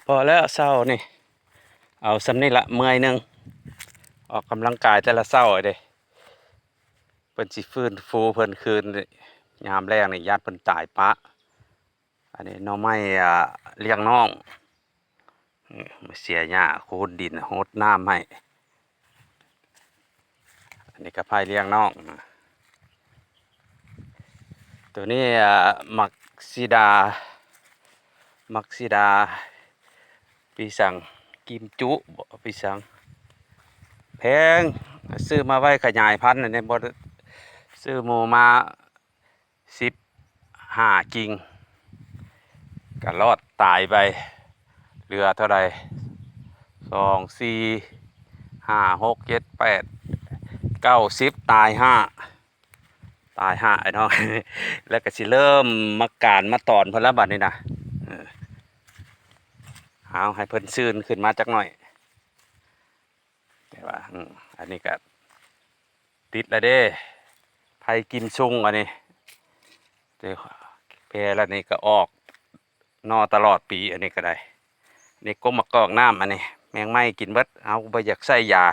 พอแล้วเศร้านี่เอาสำนี่ละเมื่อยหนึงออกกำลังกายแต่ละเศร้าเด้เพิ่นสิฟื้นฟูเพิ่นคืนนี่ยามแรงนี่ญาติเพิ่นตายปะอันนี้หน่อไม้เลี้ยงน้องมาเสียหญ้าโคนดินรดน้ำให้อันนี้ก็พายเลี้ยงน้องตัวนี้มักซิดามักซิดาปีสังกิมจุบ่ปีสังแพงซื้อมาไว้ขยายพันธุ์อันนี้บ่ได้ซื้อหมู่มา15กิ่งก็รอดตายไปเหลือเท่าใด2 4 5 6 7 8 9 10ตาย5ไอ้น้อง แล้วก็สิเริ่มมาการมาตอนเพิ่นแล้วบัดนี้นะเออเอาให้เพิ่นซื่นขึ้นมาจักหน่อยแต่ว่าอันนี้ก็ติดแล้วเด้ไผกิมซุงอันนี้แต่แพร่แล้วนี่ก็ออกนอตลอดปีอันนี้ก็ได้นี่กบมะกอกน้ำอันนี้แมงไม้กินเบิดเอาบ่อยากใส่ยา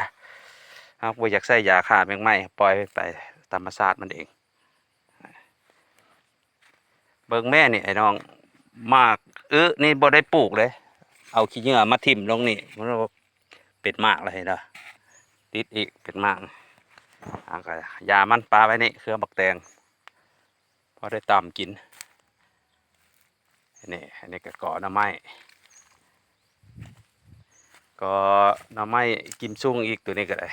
เอาบ่อยากใส่ยาฆ่าแมงไม้ปล่อยไปธรรมชาติมันเองเบิ่งแม่นี่ไอ้น้องมากนี่บ่ได้ปลูกเลยเอาขี้เหงื่อมาทิ่มลงนี่มันเป็นมากเลยเด้อติดอีกเป็นมากก็ยามันปลาไว้นี่เครือบักแตงพอได้ตำกินอันนี้ก็ก่อหน่อไม้ก็หน่อไม้กิมซุ่งอีกตัวนี้ก็ได้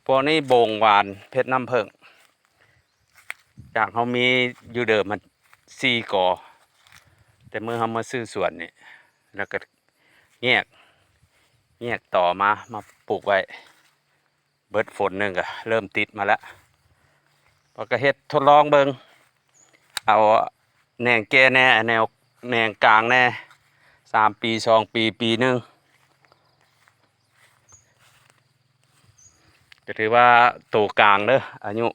พวกนี้โบงหวานเพชรน้ำผึ้งจากเขามีอยู่เดิมมัน4กอแต่เมื่อเขามาซื้อสวนนี่แล้วก็แยกต่อมาปลูกไว้เบิดฝนหนึ่งก็เริ่มติดมาแล้วพอก็เฮ็ดทดลองเบิงเอาแหน่งแก่แน่แนวแหน่งกลางแน่3 ปี2 ปีปีหนึ่งก็ถือว่าโตกลางเด้ออายุ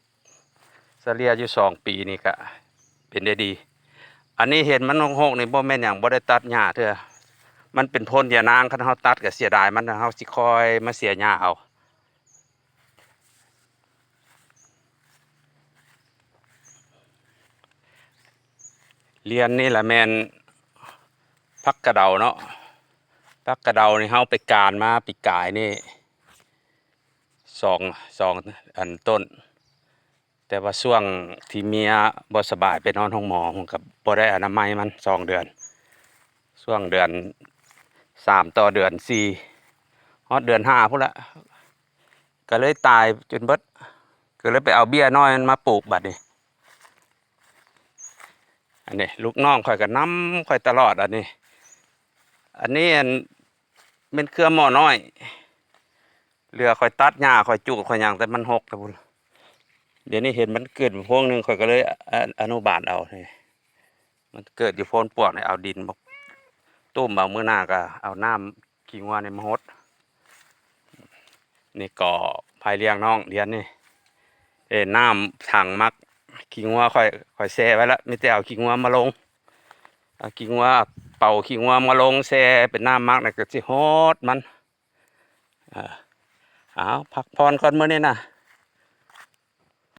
เฉลี่ยอยู่2 ปีนี่ก็เป็นได้ดีอันนี้เห็นมันหกๆนี่บ่แม่นหยังบ่ได้ตัดหญ้าเด้อมันเป็นพ่นยานางคันเฮาตัดก็เสียดายมันเฮาสิคอยมาเสียหญ้าเอาเรียนนี่แหละแม่นผักกระเดาเนาะผักกระเดานี่เฮาไปการมาปีกายนี่สองอันต้นแต่ว่าช่วงที่เมียบ่สบายไปนอนห้องหมอผมก็บ่ได้อนามัยมัน2 เดือนช่วงเดือน3ต่อเดือน4ฮอดเดือน5พุ่นละก็เลยตายจนเบิดก็เลยไปเอาเบี้ยน้อยมันมาปลูกบัดนี้อันนี้ลูกน้องข่อยก็นำข่อยตลอดอันนี้เป็นเครือหม้อน้อยเรือข่อยตัดหญ้าข่อยจูดข่อยหยังแต่มันหกแต่พุ่นเดี๋ยวนี้เห็นมันเกิดพวงหนึงข่อยก็เลยอนุบาลเอานี่มันเกิดอยู่โพนปวกนี่เอาดินมาตุ้มเอามื้อหน้าก็เอาน้ำขี้งัวนี่มาฮดนี่ก็พายเลี้ยงน้องเรียนนี่น้ำถังมักขี้งัวค่อยแช่ไว้แล้วมีแต่เอาขี้งัวมาลงเอาขี้งัวเป่าขี้งัวมาลงแช่เป็นน้ำมักน่ะก็สิฮดมันเอาพักผ่อนก่อนมื้อนี้นะ